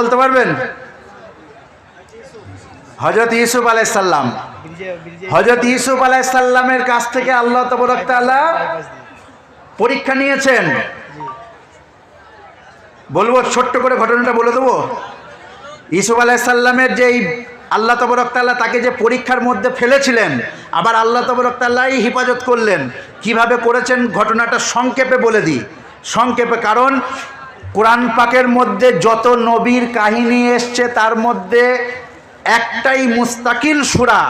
বলতে পারবেন? হযরত ইউসুফ আলাইহিস সালাম, হযরত ইউসুফ আলাইহিস সালামের কাছ থেকে আল্লাহ তাবারক তাআলা পরীক্ষা নিয়েছেন। বলবো ছোট্ট করে ঘটনাটা বলে দেবো। ইউসুফ আলাইহিস সালামের যেই আল্লাহ তাবারক তাআলা তাকে যে পরীক্ষার মধ্যে ফেলেছিলেন, আবার আল্লাহ তাবারক তাআলাই হিফাজত করলেন। কিভাবে করেছেন ঘটনাটা সংক্ষেপে বলে দিই, সংক্ষেপে। কারণ কোরআন পাকের মধ্যে যত নবীর কাহিনী এসছে তার মধ্যে একটাই মুস্তাকিল সূরা,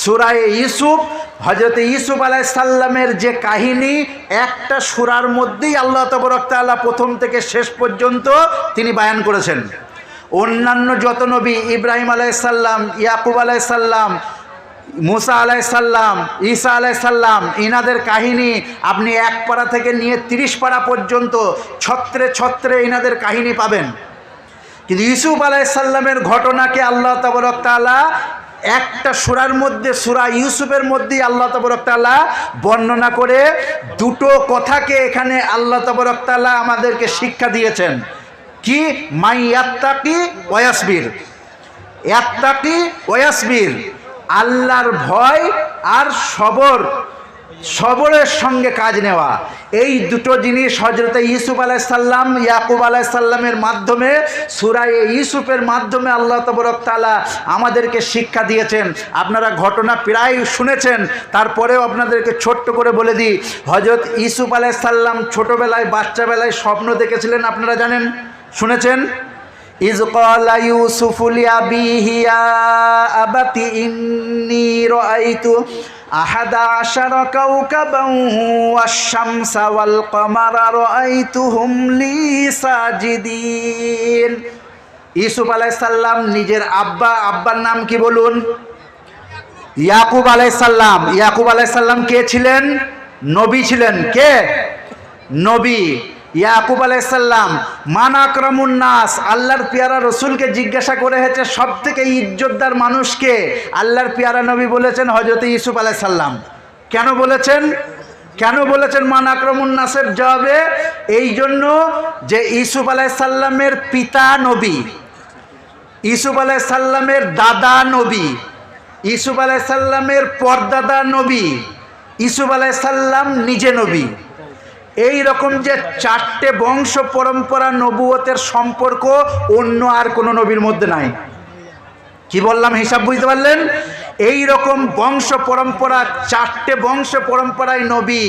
সূরায়ে ইউসুফ। হযরত ইউসুফ আলাইহিস সালামের যে কাহিনী একটা সূরার মধ্যেই আল্লাহ তাবারক তাআলা প্রথম থেকে শেষ পর্যন্ত তিনি বায়ান করেছেন। অন্যান্য যত নবী, ইব্রাহিম আলাইহিস সালাম, ইয়াকুব আলাইহিস সালাম, মুসা আলাইহিস সালাম, ঈসা আলাইহিস সালাম, ইনাদের কাহিনী আপনি এক পারা থেকে নিয়ে 30 পারা পর্যন্ত ছত্রে ছত্রে ইনাদের কাহিনী পাবেন। কিন্তু ইউসুফ আলাইহিস সালামের ঘটনাকে আল্লাহ তাবারক তাআলা একটা সূরার মধ্যে, সূরা ইউসুফের মধ্যেই আল্লাহ তাবারক তাআলা বর্ণনা করে দুটো কথাকে এখানে আল্লাহ তাবারক তাআলা আমাদেরকে শিক্ষা দিয়েছেন। কি? মাই ইয়াত্তাকি ওয়া ইয়াসবির। ইয়াত্তাকি ওয়া ইয়াসবির, আল্লাহর ভয় আর সবরের সঙ্গে কাজ নেওয়া। এই দুটো জিনিস হযরত ইউসুফ আলাইহিস সালাম, ইয়াকুব আলাইহিস সালামের মাধ্যমে, সূরা ইউসুফের মাধ্যমে আল্লাহ তাবারক তাআলা আমাদেরকে শিক্ষা দিয়েছেন। আপনারা ঘটনা প্রায় শুনেছেন, তারপরেও আপনাদেরকে ছোট্ট করে বলে দিই। হযরত ইউসুফ আলাইহিস সালাম ছোটবেলায়, বাচ্চাবেলায় স্বপ্ন দেখেছিলেন, আপনারা জানেন, শুনেছেন। ইয ক্বালা ইউসুফু লিআবিহি ইয়া আবাতি ইন্নী রাআইতু আহাদা আশারা কাওকাবান ওয়াশ-শামসা ওয়াল কমারা রাআইতুহুম লি সাজিদিন। ইউসুফ আলাইহিস সালাম নিজের আব্বার নাম কি বলুন? ইয়াকুব আলাইহিস সালাম। ইয়াকুব আলাইহিস সালাম কে ছিলেন? নবী ছিলেন। কে? নবী। ইয়াকুব আলাইহিস সালাম মান আকরামুন নাস, আল্লাহর পেয়ারা রসুলকে জিজ্ঞাসা করে হয়েছে সব থেকে ইজ্জতদার মানুষকে। আল্লাহর পেয়ারা নবী বলেছেন হযরত ইউসুফ আলাইহিস সালাম। কেন বলেছেন? কেন বলেছেন মান আকরামুন নাসের জবাবে? এই জন্য যে ইউসুফ আলাইহিস সালামের পিতা নবী, ইউসুফ আলাইহিস সালামের দাদা নবী, ইউসুফ আলাইহিস সালামের পরদাদা নবী, ইউসুফ আলাইহিস সালাম নিজে নবী। এই রকম যে 4টে বংশ পরম্পরা নবুয়তের সম্পর্ক অন্য আর কোনো নবীর মধ্যে নাই। কি বললাম হিসাব বুঝতে পারলেন? এই রকম বংশ পরম্পরা, 4টে বংশ পরম্পরায় নবী,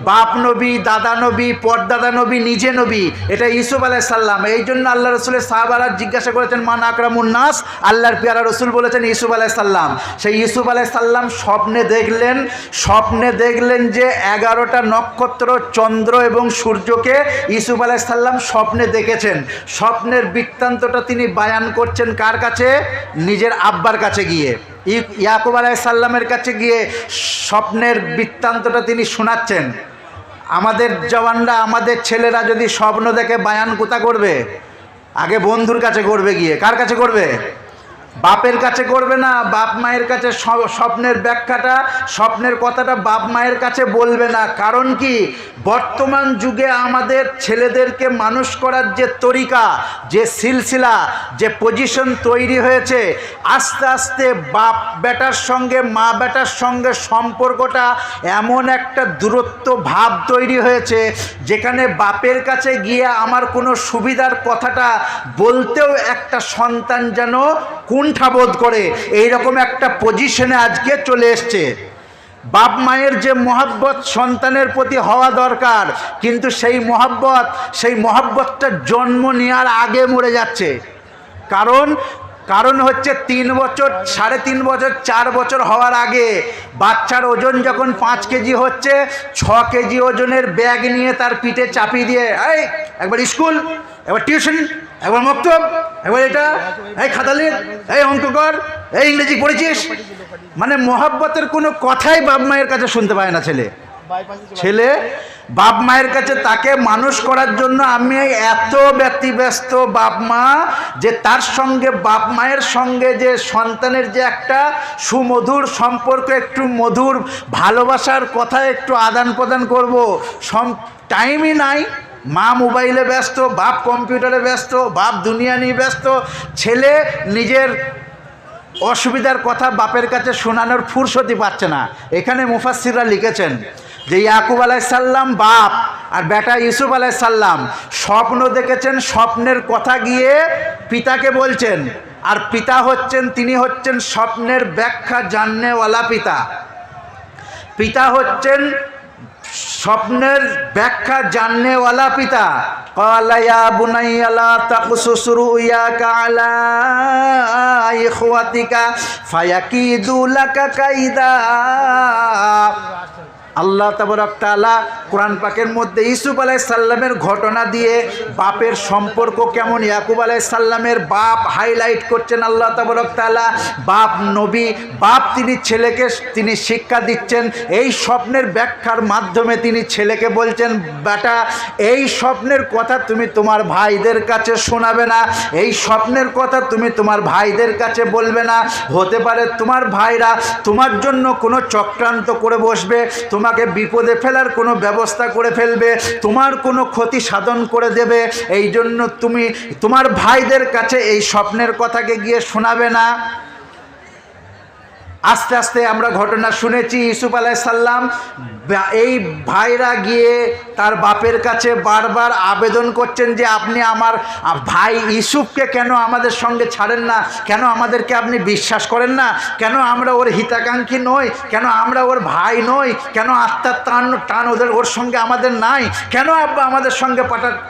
বাপ নবী, দাদা নবী, পরদাদা নবী, নিজে নবী। এটা ইউসুফ আলাইহিস সালাম। এই জন্য আল্লাহ রসুলের সাহাবারা জিজ্ঞাসা করেছেন মান আকরামুন নাস, আল্লাহর পেয়ারা রসুল বলেছেন ইউসুফ আলাইহিস সালাম। সেই ইউসুফ আলাইহিস সালাম স্বপ্নে দেখলেন যে 11টা নক্ষত্র, চন্দ্র এবং সূর্যকে ইউসুফ আলাইহিস সালাম স্বপ্নে দেখেছেন। স্বপ্নের বৃত্তান্তটা তিনি বায়ান করছেন কার কাছে? নিজের আব্বার কাছে গিয়ে, ইয়াকুব আলাইহিস সালামের কাছে গিয়ে স্বপ্নের বৃত্তান্তটা তিনি শোনাচ্ছেন। আমাদের জওয়ানরা, আমাদের ছেলেরা যদি স্বপ্ন দেখে বায়ান কোথা করবে? আগে বন্ধুর কাছে করবে গিয়ে। কার কাছে করবে? বাপের কাছে করবে না। বাপ মায়ের কাছে স্বপ্নের ব্যাখ্যাটা, স্বপ্নের কথাটা বাপ মায়ের কাছে বলবে না। কারণ কি? বর্তমান যুগে আমাদের ছেলেদেরকে মানুষ করার যে তরিকা, যে সিলসিলা, যে পজিশন তৈরি হয়েছে, আস্তে আস্তে বাপ বেটার সঙ্গে, মা বেটার সঙ্গে সম্পর্কটা এমন একটা দূরত্ব ভাব তৈরি হয়েছে, যেখানে বাপের কাছে গিয়ে আমার কোনো সুবিধার কথাটা বলতেও একটা সন্তান যেন কুণ্ঠাবোধ করে। এইরকম একটা পজিশনে আজকে চলে এসছে। বাপ মায়ের যে মহব্বত সন্তানের প্রতি হওয়া দরকার, কিন্তু সেই মহব্বতটা জন্ম নেওয়ার আগে মরে যাচ্ছে। কারণ হচ্ছে 3 বছর, 3.5 বছর, 4 বছর হওয়ার আগে বাচ্চার ওজন যখন 5 কেজি হচ্ছে, 6 কেজি ওজনের ব্যাগ নিয়ে তার পিঠে চাপিয়ে দিয়ে, এই একবার স্কুল, একবার টিউশন, একবার মক্তব, একবার এটা, এই খাতা লিখ, এই অঙ্ক কর, এই ইংরেজি পড়েছিস। মানে মহব্বতের কোনো কথাই বাপ মায়ের কাছে শুনতে পায় না ছেলে। বাপ মায়ের কাছে তাকে মানুষ করার জন্য আমি এত ব্যতিব্যস্ত বাপ মা, যে তার সঙ্গে বাপ মায়ের সঙ্গে যে সন্তানের যে একটা সুমধুর সম্পর্ক, একটু মধুর ভালোবাসার কথা একটু আদান প্রদান করব, টাইমই নাই। মা মোবাইলে ব্যস্ত, বাপ কম্পিউটারে ব্যস্ত, বাপ দুনিয়া নিয়ে ব্যস্ত, ছেলে নিজের অসুবিধার কথা বাপের কাছে শোনানোর ফুরসতি পাচ্ছে না। এখানে মুফাসসিররা লিখেছেন যে ইয়াকুব আলাইসাল্লাম বাপ আর বেটা ইউসুফ আলাইসাল্লাম স্বপ্ন দেখেছেন, স্বপ্নের কথা গিয়ে পিতাকে বলছেন, আর পিতা হচ্ছেন, তিনি হচ্ছেন স্বপ্নের ব্যাখ্যা জাননেওয়ালা পিতা। পিতা হচ্ছেন স্বপ্নের ব্যাখ্যা জাননেওয়ালা পিতা। ক্বালা ইয়া বুনাইয়া লা তাকসুস রুয়াকা আলা ইখওয়াতিকা ফায়াকিদু লাকা কাইদা। আল্লাহ তাবারক তাআলা কোরআন পাকের মধ্যে ইউসুফ আলাইহিস সালামের ঘটনা দিয়ে বাপের সম্পর্ক কেমন, ইয়াকুব আলাইহিস সালামের বাপ হাইলাইট করছেন আল্লাহ তাবারক তাআলা। বাপ নবী, বাপ তিনি ছেলেকে তিনি শিক্ষা দিচ্ছেন। এই স্বপ্নের ব্যাখ্যার মাধ্যমে তিনি ছেলেকে বলছেন, বেটা এই স্বপ্নের কথা তুমি তোমার ভাইদের কাছে শোনাবে না, এই স্বপ্নের কথা তুমি তোমার ভাইদের কাছে বলবে না। হতে পারে তোমার ভাইরা তোমার জন্য কোনো চক্রান্ত করে বসবে, তোমাকে বিপদে ফেলার কোনো ব্যবস্থা করে ফেলবে, তোমার কোনো ক্ষতি সাধন করে দেবে। এই জন্য তুমি তোমার ভাইদের কাছে এই স্বপ্নের কথাকে গিয়ে শোনাবে না। আস্তে আস্তে আমরা ঘটনা শুনেছি, ইউসুফ আলাইহিস সালাম এই ভাইরা গিয়ে তার বাপের কাছে বারবার আবেদন করছেন যে আপনি আমার ভাই ইউসুফকে কেন আমাদের সঙ্গে ছাড়েন না, কেন আমাদেরকে আপনি বিশ্বাস করেন না, কেন আমরা ওর হিতাকাঙ্ক্ষী নই, কেন আমরা ওর ভাই নই, কেন আত্মার টান ওর সঙ্গে আমাদের নাই, কেন আব্বা আমাদের সঙ্গে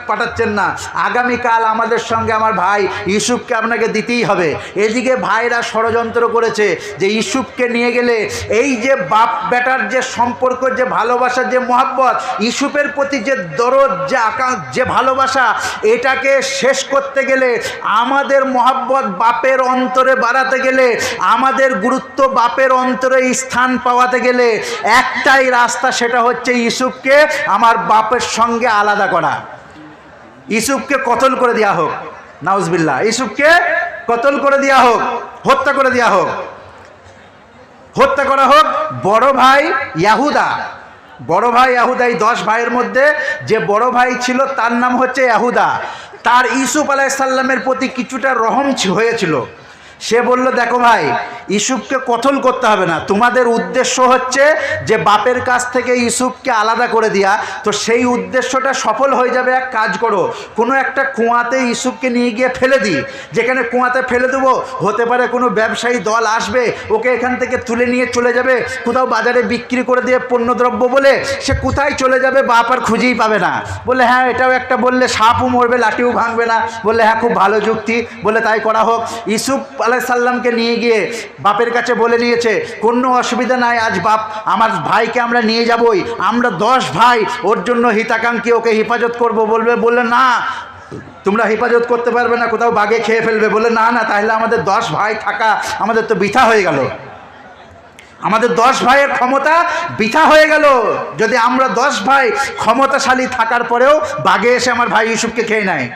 পাঠাচ্ছেন না, আগামীকাল আমাদের সঙ্গে আমার ভাই ইউসুফকে আপনাকে দিতেই হবে। এদিকে ভাইরা ষড়যন্ত্র করেছে যে ইউসুফকে নিয়ে গেলে এই যে বাপ বেটার যে সম্পর্ক, যে ভালোবাসা, যে মহব্বত, ইউসুফের প্রতি যে দরদ, যে ভালোবাসা, এটাকে শেষ করতে গেলে, আমাদের মহব্বত বাপের অন্তরে বাড়াতে গেলে, আমাদের গুরুত্ব বাপের অন্তরে স্থান পাওয়াতে গেলে একটাই রাস্তা, সেটা হচ্ছে ইউসুফকে আমার বাপের সঙ্গে আলাদা করা। ইউসুফকে কতল করে দেওয়া হোক, নাউজবিল্লাহ, ইউসুফকে কতল করে দেওয়া হোক, হত্যা করে দেওয়া হোক, হত্যা করা হোক। বড় ভাই ইয়াহুদা, বড় ভাই ইয়াহুদা, এই 10 ভাইয়ের মধ্যে যে বড় ভাই ছিল তার নাম হচ্ছে ইয়াহুদা। তার ইউসুফ আলাইহিস সালামের প্রতি কিছুটা রহম হয়েছিল। সে বলল, দেখো ভাই, ইউসুফকে কতল করতে হবে না, তোমাদের উদ্দেশ্য হচ্ছে যে বাপের কাছ থেকে ইউসুফকে আলাদা করে দেয়া, তো সেই উদ্দেশ্যটা সফল হয়ে যাবে। এক কাজ করো, কোনো একটা কুয়াতে ইউসুফকে নিয়ে গিয়ে ফেলে দিই, যেখানে কুয়াতে ফেলে দেবো, হতে পারে কোনো ব্যবসায়ী দল আসবে, ওকে এখান থেকে তুলে নিয়ে চলে যাবে কোথাও বাজারে বিক্রি করে দিয়ে পণ্যদ্রব্য বলে, সে কোথায় চলে যাবে বাপ আর খুঁজেই পাবে না। বলে হ্যাঁ, এটাও একটা, বললে সাপও মরবে লাঠিও ভাঙবে না। বললে হ্যাঁ, খুব ভালো যুক্তি, বলে তাই করা হোক। ইউসুফ আলাইহিস সালামকে নিয়ে গিয়ে বাপের কাছে বলে নিয়েছে, কোনো অসুবিধা নাই, আজ বাপ আমার ভাইকে আমরা নিয়ে যাবই, আমরা 10 ভাই ওর জন্য হিতাকাঙ্ক্ষী, ওকে হেফাজত করব। বললে না, তোমরা হেফাজত করতে পারবে না, কোথাও বাঘে খেয়ে ফেলবে। বলে না না, তাহলে আমাদের 10 ভাই থাকা আমাদের তো বৃথা হয়ে গেল, আমাদের 10 ভাইয়ের ক্ষমতা বৃথা হয়ে গেল। যদি আমরা 10 ভাই ক্ষমতাশালী থাকার পরেও বাঘে এসে আমার ভাই ইউসুফকে খেয়ে নেয়।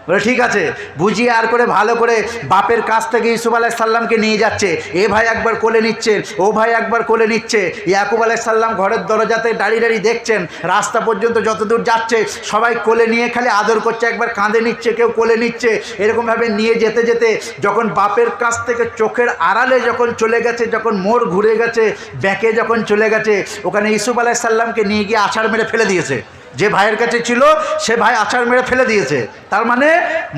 বলে ঠিক আছে, বুঝিয়ে আর করে ভালো করে বাপের কাছ থেকে ইউসুফ আলাইহিস সালামকে নিয়ে যাচ্ছে। এ ভাই একবার কোলে নিচ্ছেন, ও ভাই একবার কোলে নিচ্ছে। ইয়াকুব আলাইহিস সালাম ঘরের দরজাতে দাঁড়িয়ে দাঁড়িয়ে দেখছেন, রাস্তা পর্যন্ত যতদূর যাচ্ছে সবাই কোলে নিয়ে খালি আদর করছে, একবার কাঁধে নিচ্ছে, কেউ কোলে নিচ্ছে। এরকমভাবে নিয়ে যেতে যেতে যখন বাপের কাছ থেকে চোখের আড়ালে যখন চলে গেছে, যখন মোড় ঘুরে গেছে, ব্যাকে যখন চলে গেছে, ওখানে ইউসুফ আলাইহিস সালামকে নিয়ে গিয়ে আছাড় মেরে ফেলে দিয়েছে। যে ভাইয়ের কাছে ছিল সে ভাই আছাড় মেরে ফেলে দিয়েছে। তার মানে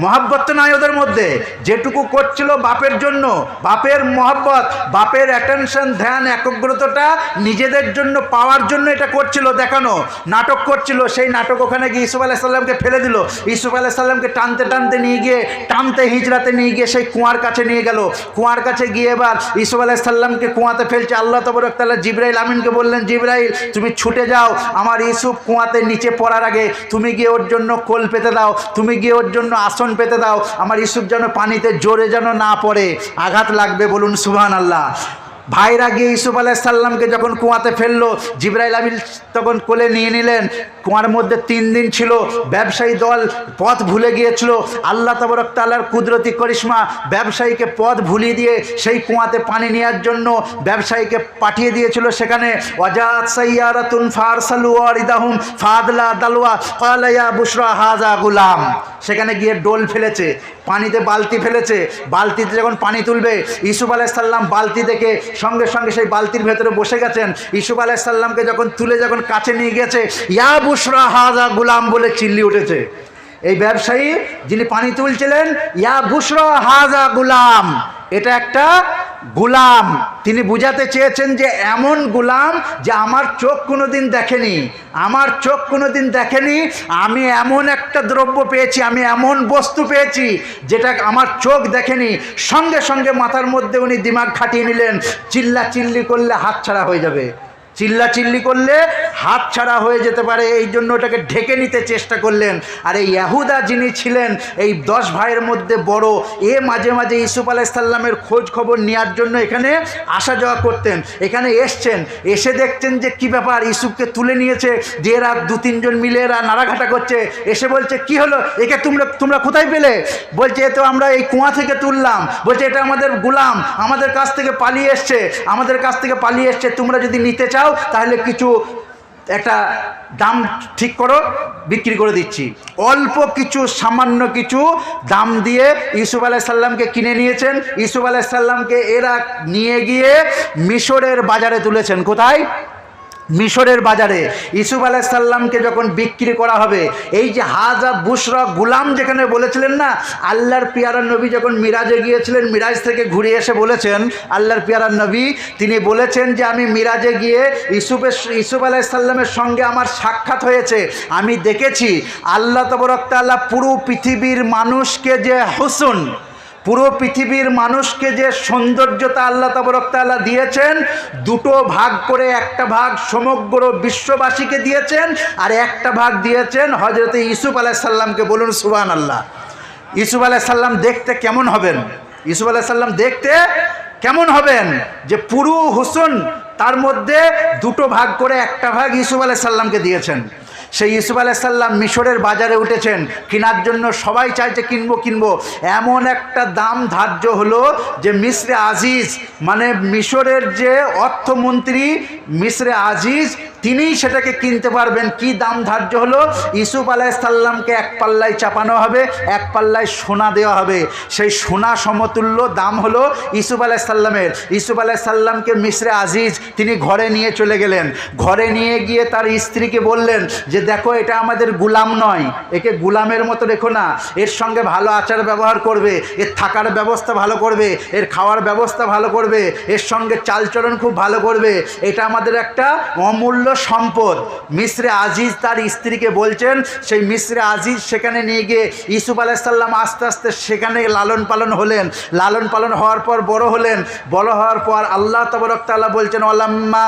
মহব্বত তো নাই ওদের মধ্যে, যেটুকু করছিল বাপের জন্য, বাপের মহব্বত, বাপের অ্যাটেনশন, ধ্যান, একাগ্রতাটা নিজেদের জন্য পাওয়ার জন্য এটা করছিল, দেখানো, নাটক করছিল। সেই নাটক ওখানে গিয়ে ইউসুফ আলাইহিস সালামকে ফেলে দিল। ইউসুফ আলাইহিস সালামকে টানতে টানতে নিয়ে গিয়ে, টানতে হিজড়াতে নিয়ে গিয়ে সেই কুয়ার কাছে নিয়ে গেল। কুয়ার কাছে গিয়ে এবার ইউসুফ আলাইহিস সালামকে কুয়াতে ফেলছে। আল্লাহ তাবারক তাআলা জিবরাইল আমিনকে বললেন, জিবরাইল তুমি ছুটে যাও, আমার ইউসুফ কুয়াতে নিচে পড়ার আগে তুমি গিয়ে ওর জন্য কোল পেতে দাও, তুমি গিয়ে ওর জন্য আসন পেতে দাও, আমার ইউসুফ যেন পানিতে জোরে যেন না পড়ে, আঘাত লাগবে, বলুন সুবহানাল্লাহ। ভাইরা গিয়ে ইউসুফ আলাইহিস সালামকে যখন কুয়াতে ফেললো, জিবরাইল আমিন তখন কোলে নিয়ে নিলেন। কুয়ার মধ্যে 3 দিন ছিল। ব্যবসায়ী দল পথ ভুলে গিয়েছিল। আল্লাহ তাবারক তাআলার কুদরতি করিশ্মা, ব্যবসায়ীকে পথ ভুলিয়ে দিয়ে সেই কুয়াতে পানি নেওয়ার জন্য ব্যবসায়ীকে পাঠিয়ে দিয়েছিল। সেখানে ওয়াজাত সাইয়ারাতুন ফারসালু ওয়ারিদাহুম ফাদলা দালওয়া ক্বালা ইয়া বুশরা হাযা গুলাম। সেখানে গিয়ে ডোল ফেলেছে, পানিতে বালতি ফেলেছে। বালতিতে যখন পানি তুলবে, ইউসুফ আলাইহিস সালাম বালতি দেখে সঙ্গে সঙ্গে সেই বালতির ভেতরে বসে গেছেন। ইউসুফ আলাইহিস সালামকে যখন তুলে যখন কাছে নিয়ে গেছে, ইয়া বুশরা হাযা গুলাম বলে চিল্লি উঠেছে। এই ব্যবসায়ী যিনি পানি তুলছিলেন, ইয়া বুশরা হাযা গুলাম, এটা একটা গুলাম। তিনি বুঝাতে চেয়েছেন যে এমন গুলাম যে আমার চোখ কোনোদিন দেখেনি, আমার চোখ কোনোদিন দেখেনি। আমি এমন একটা দ্রব্য পেয়েছি, আমি এমন বস্তু পেয়েছি যেটা আমার চোখ দেখেনি। সঙ্গে সঙ্গে মাথার মধ্যে উনি দিমাগ খাটিয়ে নিলেন, চিল্লা চিল্লি করলে হাতছাড়া হয়ে যাবে, চিল্লা চিল্লি করলে হাত ছাড়া হয়ে যেতে পারে, এই জন্য ওটাকে ঢেকে নিতে চেষ্টা করলেন। আর এই ইয়াহুদা যিনি ছিলেন এই 10 ভাইয়ের মধ্যে বড়, এ মাঝে মাঝে ইউসুফ আলাইহিস সালামের খোঁজ খবর নেওয়ার জন্য এখানে আসা যাওয়া করতেন। এখানে এসছেন, এসে দেখছেন যে কি ব্যাপার, ইউসুফকে তুলে নিয়েছে, যে এরা 2-3 জন মিলে এরা নাড়াঘাটা করছে। এসে বলছে কি হলো, একে তোমরা কোথায় পেলে? বলছে এ তো আমরা এই কুয়া থেকে তুললাম। বলছে এটা আমাদের গোলাম, আমাদের কাছ থেকে পালিয়ে এসছে, আমাদের কাছ থেকে পালিয়ে এসছে। তোমরা যদি নিতে চাও তাহলে কিছু একটা দাম ঠিক করো, বিক্রি করে দিচ্ছি। অল্প কিছু, সামান্য কিছু দাম দিয়ে ইউসুফ আলাইহিস সালামকে কিনে নিয়েছেন। ইউসুফ আলাইহিস সালামকে এরা নিয়ে গিয়ে মিশরের বাজারে তুলেছেন। কোথায়? মিশরের বাজারে। ইউসুফ আলাইহিস সালামকে যখন বিক্রি করা হবে, এই যে হাজা বুশরা গুলাম যেখানে বলেছিলেন না, আল্লাহর পিয়ারা নবী যখন মিরাজে গিয়েছিলেন, মিরাজ থেকে ঘুরে এসে বলেছেন আল্লাহর পিয়ারা নবী, তিনি বলেছেন যে আমি মিরাজে গিয়ে ইউসুফ আলাইহিস সালামের সঙ্গে আমার সাক্ষাৎ হয়েছে। আমি দেখেছি আল্লাহ তাবারক তাআলা পুরো পৃথিবীর মানুষকে যে হুসন, পুরো পৃথিবীর মানুষকে যে সৌন্দর্যতা আল্লাহ তাবারক তাআলা দিয়েছেন, 2 ভাগ করে একটা ভাগ সমগ্র বিশ্ববাসীকে দিয়েছেন, আর একটা ভাগ দিয়েছেন হযরতে ইউসুফ আলাইহিস সালামকে। বলুন সুবহানাল্লাহ। ইউসুফ আলাইহিস সালাম দেখতে কেমন হবেন? ইউসুফ আলাইহিস সালাম দেখতে কেমন হবেন? যে পুরো হুসন, তার মধ্যে 2 ভাগ করে একটা ভাগ ইউসুফ আলাইহিস সালামকে দিয়েছেন। সেই ইউসুফ আলাইহিস সালাম মিশরের বাজারে উঠেছেন, কেনার জন্য সবাই চাইছে কিনবো। এমন একটা দাম ধার্য হলো যে মিসরে আজিজ, মানে মিশরের যে অর্থমন্ত্রী মিসরে আজিজ, তিনিই সেটাকে কিনতে পারবেন। কি দাম ধার্য হলো? ইউসুফ আলাইহিস সালামকে 1 পাল্লায় চাপানো হবে, 1 পাল্লায় সোনা দেওয়া হবে। সেই সোনা সমতুল্য দাম হলো ইউসুফ আলাইহিস সালামের। ইউসুফ আলাইহিস সালামকে মিসরে আজিজ তিনি ঘরে নিয়ে চলে গেলেন। ঘরে নিয়ে গিয়ে তার স্ত্রীকে বললেন যে দেখো, এটা আমাদের গুলাম নয়, একে গুলামের মতো রেখো না, এর সঙ্গে ভালো আচার ব্যবহার করবে, এর থাকার ব্যবস্থা ভালো করবে, এর খাওয়ার ব্যবস্থা ভালো করবে, এর সঙ্গে চালচলন খুব ভালো করবে, এটা আমাদের একটা অমূল্য সম্পদ। মিসরে আজিজ তার স্ত্রীকে বলছেন। সেই মিসরে আজিজ সেখানে নিয়ে গিয়ে ইউসুফ আলাইহিস সালাম আস্তে আস্তে সেখানে লালন পালন হলেন। লালন পালন হওয়ার পর বড় হলেন। বড় হওয়ার পর আল্লাহ তাবারক তাআলা বলছেন, ওয়ালাম্মা